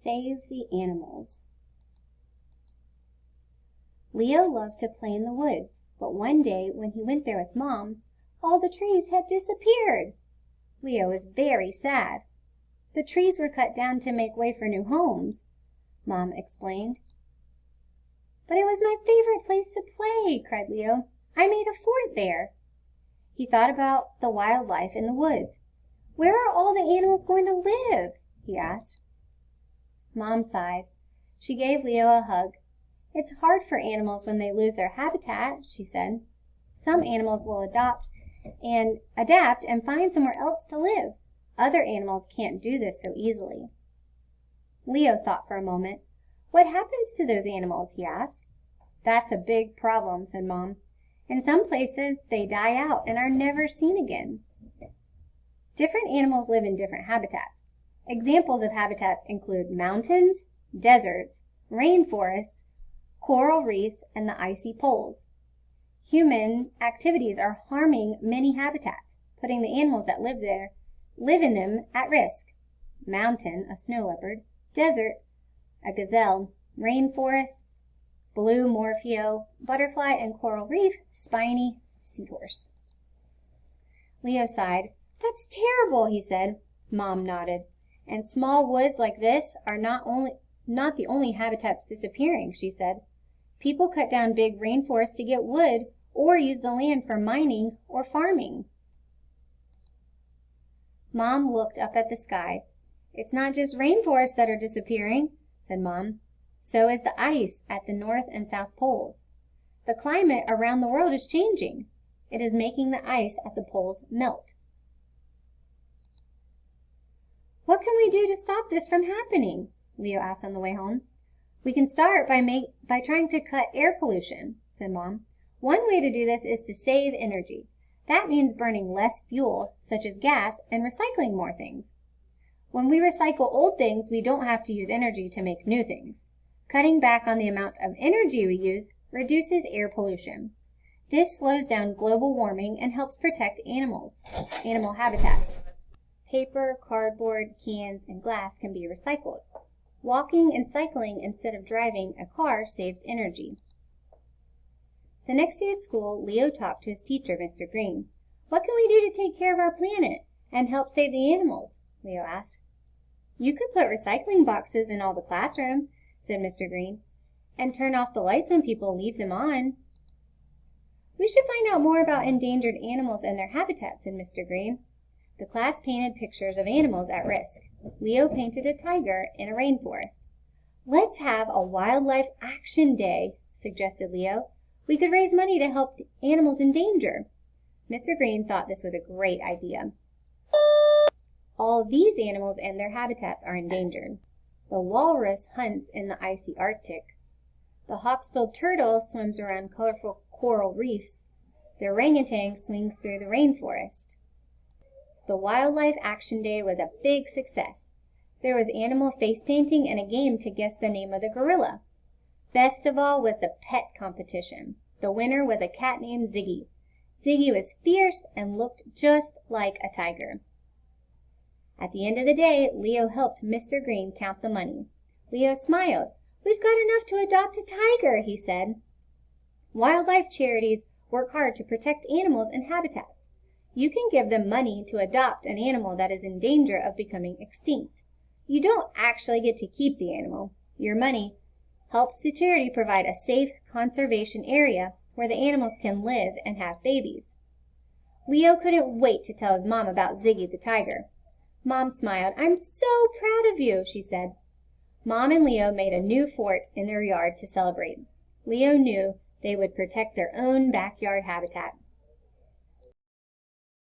Save the animals. Leo loved to play in the woods, but one day when he went there with Mom, all the trees had disappeared. Leo was very sad. The trees were cut down to make way for new homes, Mom explained. But it was my favorite place to play, cried Leo. I made a fort there. He thought about the wildlife in the woods. Where are all the animals going to live? He asked. Mom sighed. She gave Leo a hug. It's hard for animals when they lose their habitat, she said. Some animals will adapt and find somewhere else to live. Other animals can't do this so easily. Leo thought for a moment. What happens to those animals? He asked. That's a big problem, said Mom. In some places, they die out and are never seen again. Different animals live in different habitats. Examples of habitats include mountains, deserts, rainforests, coral reefs, and the icy poles. Human activities are harming many habitats, putting the animals that live in them at risk. Mountain, a snow leopard. Desert, a gazelle. Rainforest, blue morpheo butterfly, and coral reef, spiny seahorse. Leo sighed. That's terrible, he said. Mom nodded. And small woods like this are not the only habitats disappearing, she said. People cut down big rainforests to get wood or use the land for mining or farming. Mom looked up at the sky. It's not just rainforests that are disappearing, said Mom. So is the ice at the North and South Poles. The climate around the world is changing. It is making the ice at the poles melt. What can we do to stop this from happening? Leo asked on the way home. We can start by trying to cut air pollution, said Mom. One way to do this is to save energy. That means burning less fuel, such as gas, and recycling more things. When we recycle old things, we don't have to use energy to make new things. Cutting back on the amount of energy we use reduces air pollution. This slows down global warming and helps protect animal habitats. Paper, cardboard, cans, and glass can be recycled. Walking and cycling instead of driving a car saves energy. The next day at school, Leo talked to his teacher, Mr. Green. What can we do to take care of our planet and help save the animals? Leo asked. You could put recycling boxes in all the classrooms, said Mr. Green, and turn off the lights when people leave them on. We should find out more about endangered animals and their habitats, said Mr. Green. The class painted pictures of animals at risk. Leo painted a tiger in a rainforest. Let's have a wildlife action day, suggested Leo. We could raise money to help animals in danger. Mr. Green thought this was a great idea. All these animals and their habitats are endangered. The walrus hunts in the icy Arctic. The hawksbill turtle swims around colorful coral reefs. The orangutan swings through the rainforest. The Wildlife Action Day was a big success. There was animal face painting and a game to guess the name of the gorilla. Best of all was the pet competition. The winner was a cat named Ziggy. Ziggy was fierce and looked just like a tiger. At the end of the day, Leo helped Mr. Green count the money. Leo smiled. We've got enough to adopt a tiger, he said. Wildlife charities work hard to protect animals and habitats. You can give them money to adopt an animal that is in danger of becoming extinct. You don't actually get to keep the animal. Your money helps the charity provide a safe conservation area where the animals can live and have babies. Leo couldn't wait to tell his mom about Ziggy the tiger. Mom smiled. I'm so proud of you, she said. Mom and Leo made a new fort in their yard to celebrate. Leo knew they would protect their own backyard habitat.